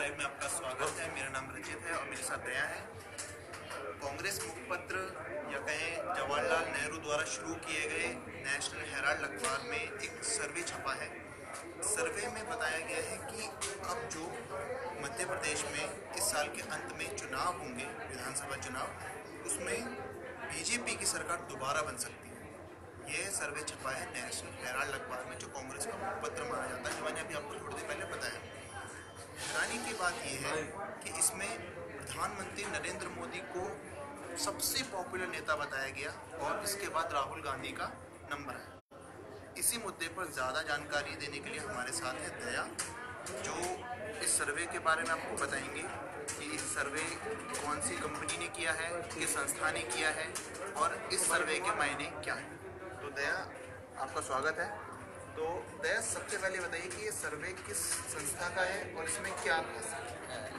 Live में आपका स्वागत है। मेरा नाम रंजित है और मेरे साथ दया है। कांग्रेस मुखपत्र या कहें जवाहरलाल नेहरू द्वारा शुरू किए गए नेशनल हेराल्ड अखबार में एक सर्वे छपा है। सर्वे में बताया गया है कि अब जो मध्य प्रदेश में इस साल के अंत में चुनाव होंगे, विधानसभा चुनाव, उसमें बीजेपी की सरकार दोबारा बन सकती है। यह सर्वे छपा है नेशनल हेराल्ड अखबार में, जो कांग्रेस का मुखपत्र माना जाता है, जो मैंने अभी आपको थोड़ी देर पहले बताया। हैरानी की बात यह है कि इसमें प्रधानमंत्री नरेंद्र मोदी को सबसे पॉपुलर नेता बताया गया और इसके बाद राहुल गांधी का नंबर है। इसी मुद्दे पर ज़्यादा जानकारी देने के लिए हमारे साथ है दया, जो इस सर्वे के बारे में आपको बताएंगे कि इस सर्वे कौन सी कंपनी ने किया है, किस संस्था ने किया है और इस सर्वे के मायने क्या है। तो दया, आपका स्वागत है। तो दया, सबसे पहले बताइए कि ये सर्वे किस संस्था का है और इसमें क्या खास है?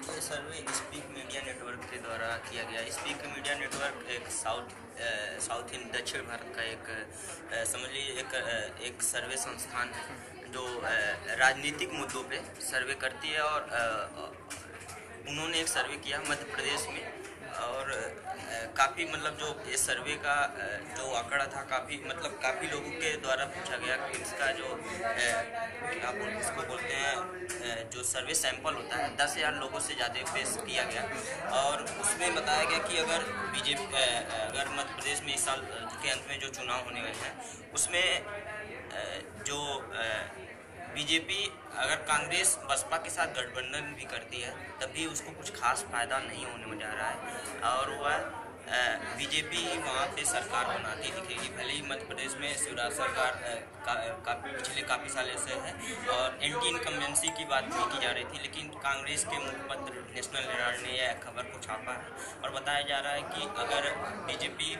ये सर्वे स्पीक मीडिया नेटवर्क के द्वारा किया गया। स्पीक मीडिया नेटवर्क एक साउथ इन दक्षिण भारत का एक समझ लीजिए एक सर्वे संस्थान है जो राजनीतिक मुद्दों पे सर्वे करती है। और उन्होंने एक सर्वे किया मध्य प्रदेश में और काफ़ी मतलब जो इस सर्वे का जो आंकड़ा था, काफ़ी लोगों के द्वारा पूछा गया कि इसका जो इसको बोलते हैं जो सर्वे सैंपल होता है 10,000 लोगों से ज़्यादा पेश किया गया। और उसमें बताया गया कि अगर बीजेपी अगर मध्य प्रदेश में इस साल के अंत में जो चुनाव होने वाले हैं उसमें जो बीजेपी अगर कांग्रेस बसपा के साथ गठबंधन भी करती है तब भी उसको कुछ खास फायदा नहीं होने में जा रहा है और वह बीजेपी वहाँ पे सरकार बनाती दिखेगी। भले ही मध्य प्रदेश में शिवराज सरकार पिछले काफ़ी सालों से है और एंटी इनकम्बेंसी की बात भी की जा रही थी, लेकिन कांग्रेस के मुखपत्र नेशनल हेराल्ड ने यह खबर को छापा है और बताया जा रहा है कि अगर बीजेपी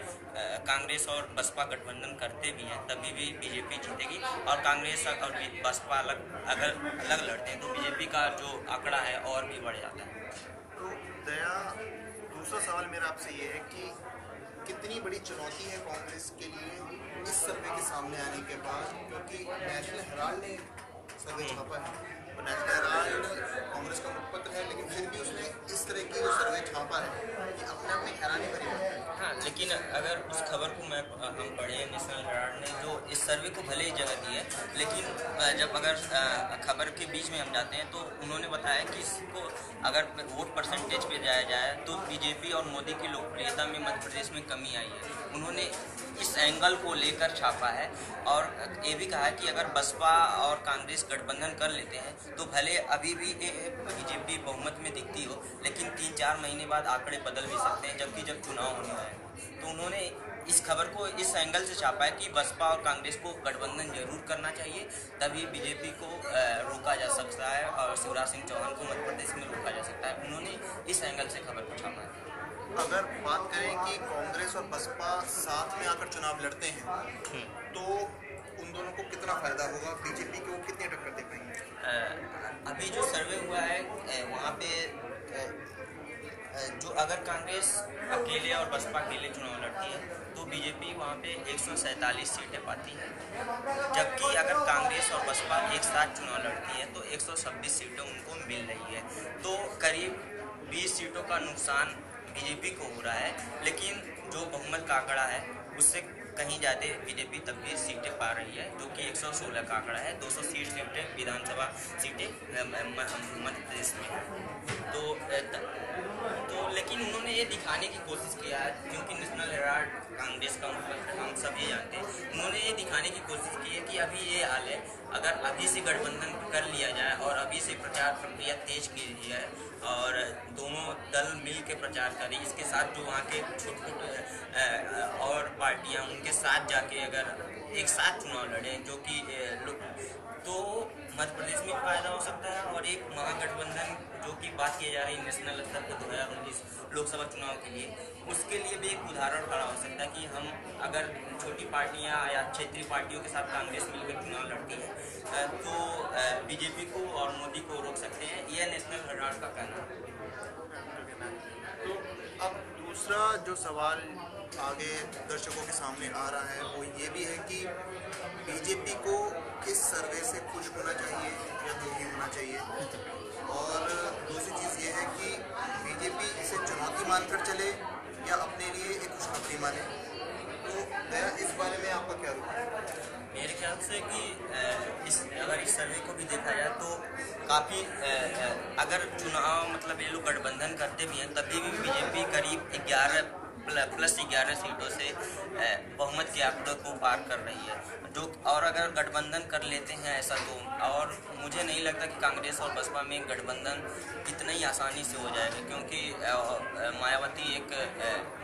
कांग्रेस और बसपा गठबंधन करते भी हैं तभी भी बीजेपी जीतेगी और कांग्रेस और बसपा अलग लड़ते हैं तो बीजेपी का जो आंकड़ा है और भी बढ़ जाता है। तो दया, दूसरा सवाल मेरा आपसे ये है कि कितनी बड़ी चुनौती है कांग्रेस के लिए इस सर्वे के सामने आने के बाद, क्योंकि नेशनल हेराल्ड ने सर्वे छापा है और नेशनल हेराल्ड कांग्रेस का मुखपत्र है, लेकिन फिर भी उसने इस तरह की जो सर्वे छापा है कि अपने आप में हैरानी भरी बात है। हाँ, लेकिन अगर उस खबर को हम पढ़े नेशनल हेराल्ड ने जो इस सर्वे को भले ही जगह दी है, लेकिन जब अगर खबर के बीच में हम जाते हैं तो उन्होंने बताया कि इसको अगर वोट परसेंटेज पे जाया जाए तो बीजेपी और मोदी की लोकप्रियता में मध्य प्रदेश में कमी आई है। उन्होंने इस एंगल को लेकर छापा है और ये भी कहा है कि अगर बसपा और कांग्रेस गठबंधन कर लेते हैं तो भले अभी भी बीजेपी बहुमत में दिखती हो, लेकिन 3-4 महीने बाद आंकड़े बदल भी सकते हैं जब चुनाव होने आए। तो उन्होंने इस खबर को इस एंगल से छापा है कि बसपा और कांग्रेस को गठबंधन जरूर करना चाहिए, तभी बीजेपी को रोका जा सकता है और शिवराज सिंह चौहान को मध्य प्रदेश में रोका जा सकता है। उन्होंने इस एंगल से खबर को छापा है। अगर बात करें कि कांग्रेस और बसपा साथ में आकर चुनाव लड़ते हैं तो उन दोनों को कितना फायदा होगा, बीजेपी को कितनी टक्कर दे पाएंगे? अभी जो सर्वे हुआ है वहाँ पे जो अगर कांग्रेस अकेले और बसपा अकेले चुनाव लड़ती है तो बीजेपी वहाँ पे 147 सीटें पाती है, जबकि अगर कांग्रेस और बसपा एक साथ चुनाव लड़ती है तो 126 सीटें उनको मिल रही है। तो करीब 20 सीटों का नुकसान बीजेपी को हो रहा है, लेकिन जो बहुमत का आंकड़ा है उससे कहीं ज़्यादा बीजेपी तब भी सीटें पा रही है, जो कि 116 का आंकड़ा है। 200 सीटें विधानसभा सीटें मध्य प्रदेश में है। तो लेकिन उन्होंने ये दिखाने की कोशिश किया है, क्योंकि नेशनल हेराल्ड कांग्रेस का मुखपत्र हम सब ये जानते हैं, उन्होंने ये दिखाने की कोशिश की है कि अभी ये हाल है, अगर अभी से गठबंधन कर लिया जाए और अभी से प्रचार प्रक्रिया तेज की जाए और दोनों दल मिल के प्रचार करें, इसके साथ जो वहाँ के छोटे और पार्टियाँ उनके साथ जाके अगर एक साथ चुनाव लड़ें, जो कि तो मध्य प्रदेश में फ़ायदा हो सकता है और एक महागठबंधन जो कि बात की जा रही है नेशनल स्तर पर 2019 लोकसभा चुनाव के लिए, उसके लिए भी एक उदाहरण खड़ा हो सकता है कि हम अगर छोटी पार्टियां या क्षेत्रीय पार्टियों के साथ कांग्रेस मिलकर चुनाव लड़ती है तो बीजेपी को और मोदी को रोक सकते हैं। यह नेशनल हेराल्ड का कहना है। तो अब दूसरा जो सवाल आगे दर्शकों के सामने आ रहा है वो ये भी है कि बीजेपी को इस सर्वे से खुश होना चाहिए या दुखी होना चाहिए, और दूसरी से कि इस सर्वे को भी देखा जाए तो काफ़ी अगर चुनाव मतलब ये लोग गठबंधन करते भी हैं तभी भी बीजेपी करीब 11 सीटों से बहुमत के आंकड़े को पार कर रही है जो, और अगर गठबंधन कर लेते हैं ऐसा तो, और मुझे नहीं लगता कि कांग्रेस और बसपा में गठबंधन इतना ही आसानी से हो जाएगा, क्योंकि मायावती एक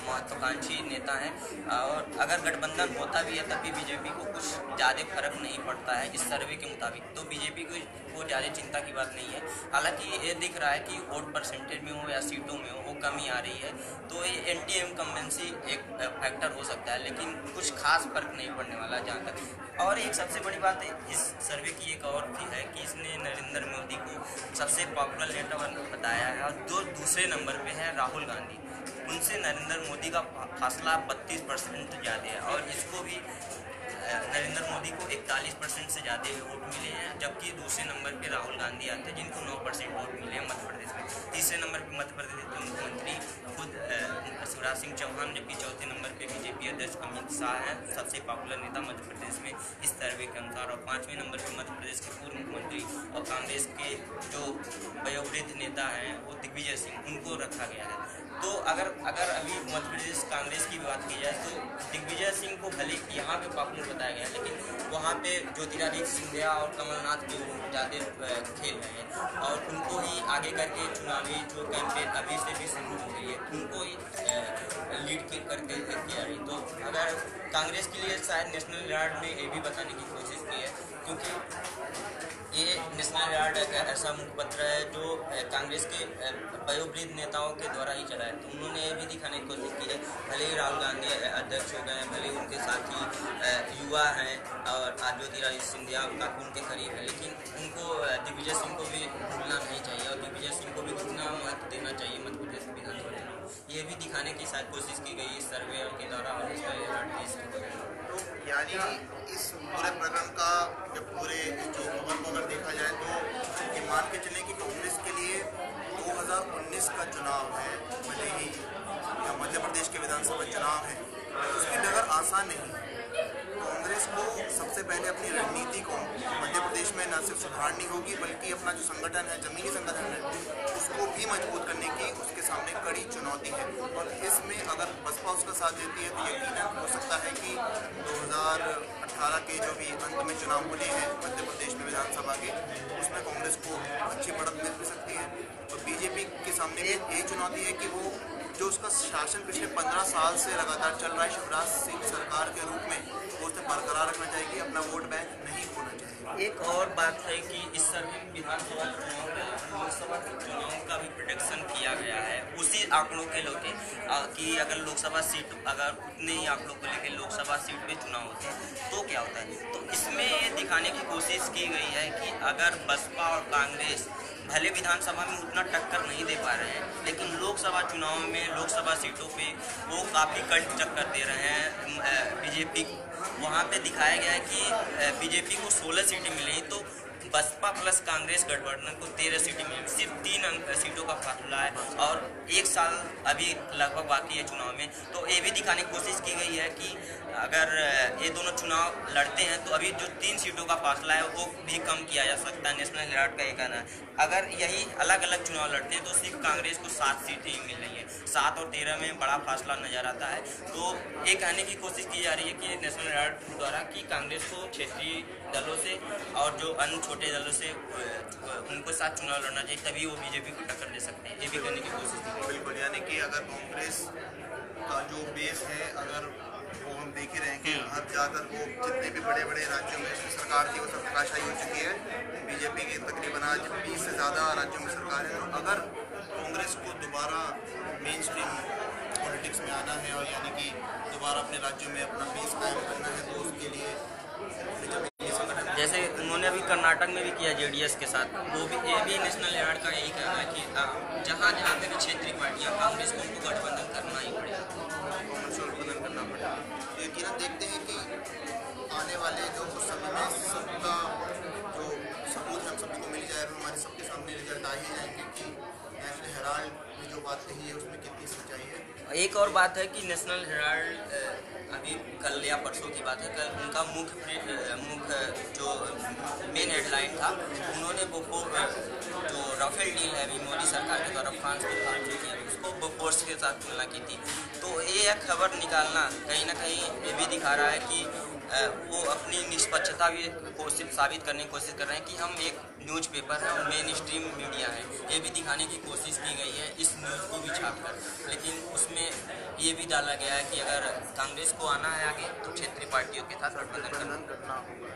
महत्वाकांक्षी नेता है और अगर गठबंधन होता भी है तभी बीजेपी को कुछ ज़्यादा फर्क नहीं पड़ता है इस सर्वे के मुताबिक। तो बीजेपी को ज़्यादा चिंता की बात नहीं है। हालांकि ये दिख रहा है कि वोट परसेंटेज में हो या सीटों में हो वो कमी आ रही है, तो ये एंटी इनकम्बेंसी एक फैक्टर हो सकता है, लेकिन कुछ खास फर्क नहीं पड़ने वाला जहाँ तक। और एक सबसे बड़ी बात है इस सर्वे की एक और भी है कि इसने नरेंद्र मोदी को सबसे पॉपुलर नेता बताया है, और जो दूसरे नंबर पे है राहुल गांधी, उनसे नरेंद्र मोदी का फासला 32% ज़्यादा है, और इसको भी नरेंद्र मोदी को 41% से ज़्यादा वोट मिले हैं, जबकि दूसरे नंबर पे राहुल गांधी आते हैं जिनको 9% वोट मिले हैं मध्य प्रदेश में। तीसरे नंबर पे मध्य प्रदेश के मुख्यमंत्री खुद शिवराज सिंह चौहान, जबकि चौथे नंबर पे बीजेपी अध्यक्ष अमित शाह हैं, सबसे पॉपुलर नेता मध्य प्रदेश में इस सर्वे के अनुसार। और पाँचवें नंबर पर मध्य प्रदेश के पूर्व मुख्यमंत्री और कांग्रेस के जो वयोवृद्ध नेता हैं वो दिग्विजय सिंह, उनको रखा गया है। तो अगर अभी मध्य प्रदेश कांग्रेस की बात की जाए तो दिग्विजय सिंह को भले यहाँ पे पॉपुलर बताया गया, लेकिन वहाँ पे ज्योतिरादित्य सिंधिया और कमलनाथ के ज़्यादा खेल रहे हैं, और उनको ही आगे करके चुनावी जो कैंपेन अभी से भी शुरू हो गई है उनको ही लीड करके किया रही। तो अगर कांग्रेस के लिए शायद नेशनल हेराल्ड ने ये भी बताने की कोशिश की है, क्योंकि ये नेशनल हेराल्ड एक ऐसा मुखपत्र है जो कांग्रेस के वयोवृद्ध नेताओं के द्वारा ही चला है। तो उन्होंने ये भी दिखाने की कोशिश की है, भले ही राहुल गांधी अध्यक्ष हो गए हैं, भले ही उनके साथी युवा हैं और ज्योतिरादित्य सिंधिया काफी उनके करीब है, लेकिन उनको दिग्विजय सिंह को भी भूलना नहीं चाहिए और दिग्विजय सिंह को भी कितना महत्व देना चाहिए मध्य प्रदेश विधानसभा चुनाव, ये भी दिखाने की शायद कोशिश की गई इस सर्वे के द्वारा और नेशनल हेराल्ड के द्वारा। तो यानी इस पूरे प्रकरण का जब पूरे जो खबर को अगर देखा जाए तो ये मान के चले कि कांग्रेस के लिए 2019 का चुनाव है, भले ही या मध्य प्रदेश के विधानसभा चुनाव है, उसकी डगर आसान नहीं। कांग्रेस को सबसे पहले अपनी रणनीति को मध्य प्रदेश में न सिर्फ सुधारनी होगी बल्कि अपना जो संगठन है, जमीनी संगठन है, उसको भी मजबूत करने की उसके सामने कड़ी चुनौती है। और इसमें अगर बसपा उसका साथ देती है तो यकीनन हो सकता है कि 2018 के जो भी अंत में चुनाव होने हैं मध्य प्रदेश में विधानसभा के, उसमें कांग्रेस को अच्छी बढ़त मिल सकती है। तो बीजेपी के सामने भी यही चुनौती है कि वो जो उसका शासन पिछले 15 साल से लगातार चल रहा है शिवराज सिंह सरकार के रूप में, वो उसे बरकरार रखना चाहिए, अपना वोट बैंक नहीं खोना चाहिए। एक और बात है कि इस सर्वे में विधानसभा चुनाव में लोकसभा चुनाव का भी प्रेडिक्शन किया गया है उसी आंकड़ों के लेके कि अगर लोकसभा सीट अगर उतने ही आंकड़ों को लेके लोकसभा सीट पे चुनाव होते हैं तो क्या होता है। तो इसमें ये दिखाने की कोशिश की गई है कि अगर बसपा और कांग्रेस भले विधानसभा में उतना टक्कर नहीं दे पा रहे हैं, लेकिन लोकसभा चुनाव में लोकसभा सीटों पे वो काफ़ी कट चक्कर दे रहे हैं बीजेपी। वहाँ पे दिखाया गया है कि बीजेपी को 16 सीटें मिली, तो बसपा प्लस कांग्रेस गठबंधन को 13 सीटें मिली, सिर्फ 3 सीटों का फासला है और 1 साल अभी लगभग बाकी है चुनाव में। तो ये भी दिखाने की कोशिश की गई है कि अगर ये दोनों चुनाव लड़ते हैं तो अभी जो 3 सीटों का फासला है वो भी कम किया जा सकता है। नेशनल हेराल्ड का ये कहना है अगर यही अलग अलग चुनाव लड़ते हैं तो सिर्फ कांग्रेस को 7 सीटें ही मिल रही हैं, 7 और 13 में बड़ा फासला नजर आता है। तो ये कहने की कोशिश की जा रही है कि नेशनल हेराल्ड द्वारा कि कांग्रेस को क्षेत्रीय दलों से और जो अन्य छोटे दलों से उनको साथ चुनाव लड़ना चाहिए, तभी वो बीजेपी को टक्कर दे सकते हैं। ये भी करने की कोशिश की गई। बिल्कुल, यानी कि अगर कांग्रेस का जो बेस है अगर वो हम देख ही रहे हैं कि हर ज़्यादातर वो जितने भी बड़े बड़े राज्यों में सरकार थी वो सब धराशायी हो चुकी है। बीजेपी की तकरीबन आज 20 से ज़्यादा राज्यों में सरकार है। तो अगर कांग्रेस को दोबारा मेन स्ट्रीम पॉलिटिक्स में आना है और यानी कि दोबारा अपने राज्यों में अपना बेस कायम करना है तो उसके लिए जैसे उन्होंने अभी कर्नाटक में भी किया जेडीएस के साथ, वो भी ये भी नेशनल हेराल्ड का यही कहना है कि जहाँ जहाँ पे भी क्षेत्रीय पार्टियाँ कांग्रेस को उनको गठबंधन करना ही पड़ेगा, गठबंधन करना पड़ेगा। यकीनन देखते हैं कि आने वाले जो कुछ समय में सबका जो सबूत हम सभी को मिल जाए। जाहिर हमारे सबके सामने रिजल्ट आ ही जाएंगे कि नेशनल हेराल्ड में जो बात कही है उसमें कितनी सच्चाई है। एक और बात है कि नेशनल हेराल्ड अभी कल या परसों की बात है, कल उनका मुख्य जो मेन हेडलाइन था, उन्होंने जो राफेल डील है अभी मोदी सरकार के द्वारा फ्रांस के साथ जो किया उसको बोफोर्स के साथ तुलना की थी। तो ये खबर निकालना कहीं ना कहीं ये भी दिखा रहा है कि वो अपनी निष्पक्षता भी साबित करने की कोशिश कर रहे हैं कि हम एक न्यूज़पेपर है, मेन स्ट्रीम मीडिया है, ये भी दिखाने की कोशिश की गई है इस न्यूज़ को भी छापकर। लेकिन उसमें ये भी डाला गया है कि अगर कांग्रेस को आना है आगे तो क्षेत्रीय पार्टियों के साथ गठबंधन करना होगा।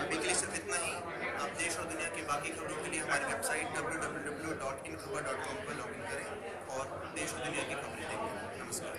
अभी के लिए सिर्फ इतना ही। आप देश और दुनिया की बाकी खबरों के लिए हमारी वेबसाइट www.inkhbar.com पर लॉगिन करें और देश और दुनिया की खबरें देखें। नमस्कार।